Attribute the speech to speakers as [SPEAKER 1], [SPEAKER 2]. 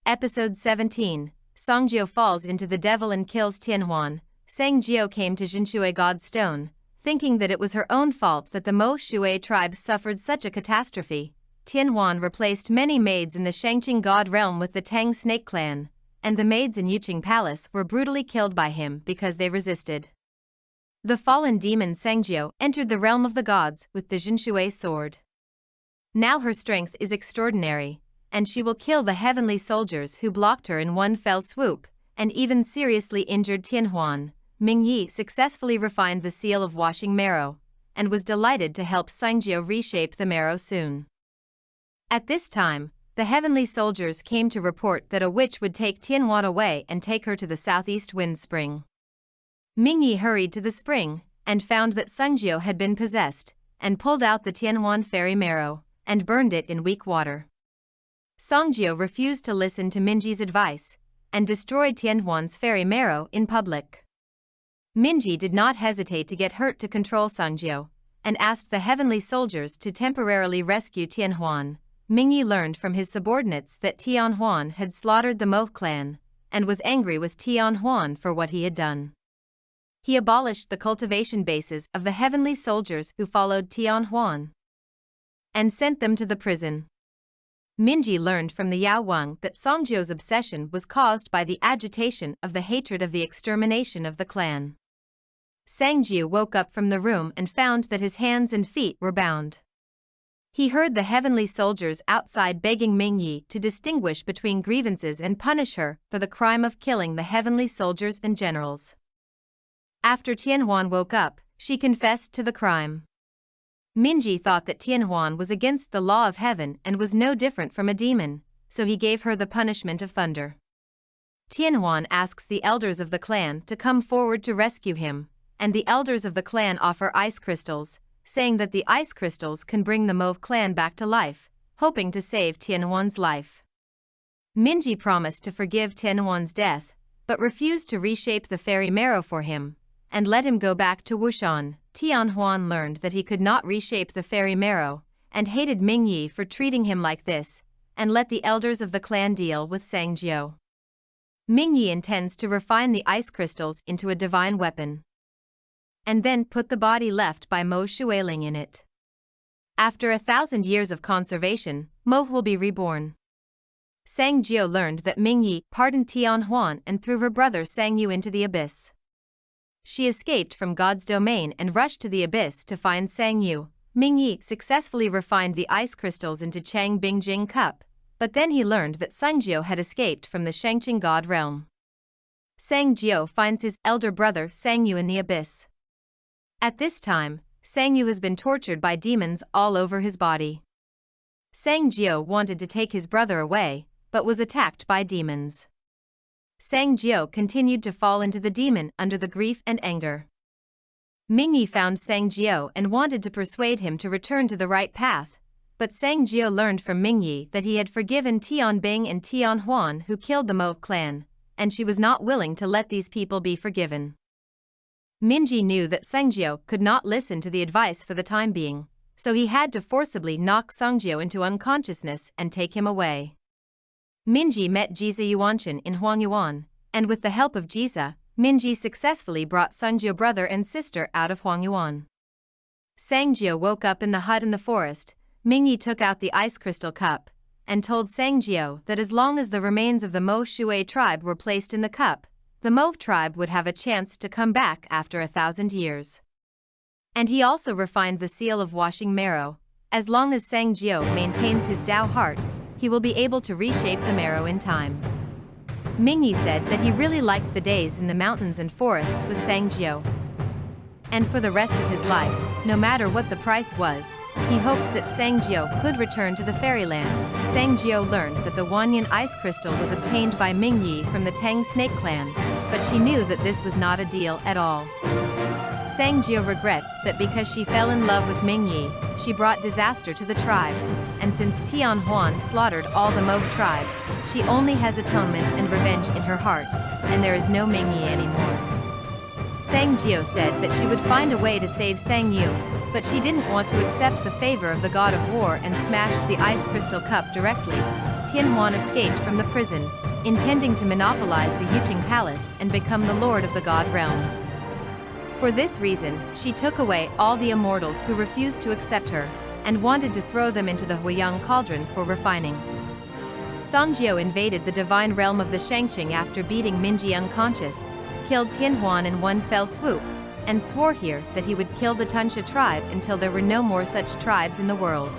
[SPEAKER 1] Episode 17, Sangjiu falls into the devil and kills Tianhuan. Sangjiu came to Jinshui God's stone, thinking that it was her own fault that the Mo Shui tribe suffered such a catastrophe. Tianhuan replaced many maids in the Shangqing God realm with the Tang snake clan, and the maids in Yuqing Palace were brutally killed by him because they resisted. The fallen demon Sangjiu entered the realm of the gods with the Jinshui sword. Now her strength is extraordinary, and she will kill the heavenly soldiers who blocked her in one fell swoop, and even seriously injured Tianhuan. Mingyi successfully refined the seal of washing marrow, and was delighted to help Sangjiu reshape the marrow soon. At this time, the heavenly soldiers came to report that a witch would take Tianhuan away and take her to the southeast wind spring. Mingyi hurried to the spring, and found that Sangjiu had been possessed, and pulled out the Tianhuan fairy marrow, and burned it in weak water. Sangjiu refused to listen to Mingyi's advice, and destroyed Tianhuan's fairy marrow in public. Mingyi did not hesitate to get hurt to control Sangjiu, and asked the heavenly soldiers to temporarily rescue Tianhuan. Mingyi learned from his subordinates that Tianhuan had slaughtered the Mo clan, and was angry with Tianhuan for what he had done. He abolished the cultivation bases of the heavenly soldiers who followed Tianhuan, and sent them to the prison. Mingyi learned from the Yao Wang that Sangjiu's obsession was caused by the agitation of the hatred of the extermination of the clan. Sangjiu woke up from the room and found that his hands and feet were bound. He heard the heavenly soldiers outside begging Mingyi to distinguish between grievances and punish her for the crime of killing the heavenly soldiers and generals. After Tianhuan woke up, she confessed to the crime. Mingyi thought that Tianhuan was against the law of heaven and was no different from a demon, so he gave her the punishment of thunder. Tianhuan asks the elders of the clan to come forward to rescue him, and the elders of the clan offer ice crystals, saying that the ice crystals can bring the Mo clan back to life, hoping to save Tianhuan's life. Mingyi promised to forgive Tianhuan's death, but refused to reshape the fairy marrow for him, and let him go back to Wushan. Tianhuan learned that he could not reshape the fairy marrow, and hated Mingyi for treating him like this, and let the elders of the clan deal with Sangjiu. Mingyi intends to refine the ice crystals into a divine weapon, and then put the body left by Mo Shuiling in it. After 1,000 years of conservation, Mo will be reborn. Sangjiu learned that Mingyi pardoned Tianhuan and threw her brother Sangyu into the abyss. She escaped from God's domain and rushed to the abyss to find Sangyu. Mingyi successfully refined the ice crystals into Chang Bingjing cup, but then he learned that Sangjiu had escaped from the Shangqing God realm. Sangjiu finds his elder brother Sangyu in the abyss. At this time, Sangyu has been tortured by demons all over his body. Sangjiu wanted to take his brother away, but was attacked by demons. Sangjiu continued to fall into the demon under the grief and anger. Mingyi found Sangjiu and wanted to persuade him to return to the right path, but Sangjiu learned from Mingyi that he had forgiven Tianbing and Tianhuan who killed the Mo clan, and she was not willing to let these people be forgiven. Mingyi knew that Sangjiu could not listen to the advice for the time being, so he had to forcibly knock Sangjiu into unconsciousness and take him away. Mingyi met Jiza Yuanshan in Huangyuan, and with the help of Jiza, Mingyi successfully brought Sangjiu brother and sister out of Huangyuan. Sangjiu woke up in the hut in the forest. Mingyi took out the ice crystal cup, and told Sangjiu that as long as the remains of the Mo Shui tribe were placed in the cup, the Mo tribe would have a chance to come back after 1,000 years. And he also refined the seal of washing marrow. As long as Sangjiu maintains his Tao heart, he will be able to reshape the marrow in time. Mingyi said that he really liked the days in the mountains and forests with Sangjiu. And for the rest of his life, no matter what the price was, he hoped that Sangjiu could return to the fairyland. Sangjiu learned that the Wanyan ice crystal was obtained by Mingyi from the Tang snake clan, but she knew that this was not a deal at all. Sangjiu regrets that because she fell in love with Mingyi, she brought disaster to the tribe, and since Tianhuan slaughtered all the Mo tribe, she only has atonement and revenge in her heart, and there is no Mingyi anymore. Sangjiu said that she would find a way to save Sangyu, but she didn't want to accept the favor of the god of war and smashed the ice crystal cup directly. Tianhuan escaped from the prison, intending to monopolize the Yuqing palace and become the lord of the god realm. For this reason, she took away all the immortals who refused to accept her, and wanted to throw them into the Huiyang cauldron for refining. Sangjiu invaded the divine realm of the Shangqing after beating Minji unconscious, killed Tianhuan in one fell swoop, and swore here that he would kill the Tunsha tribe until there were no more such tribes in the world.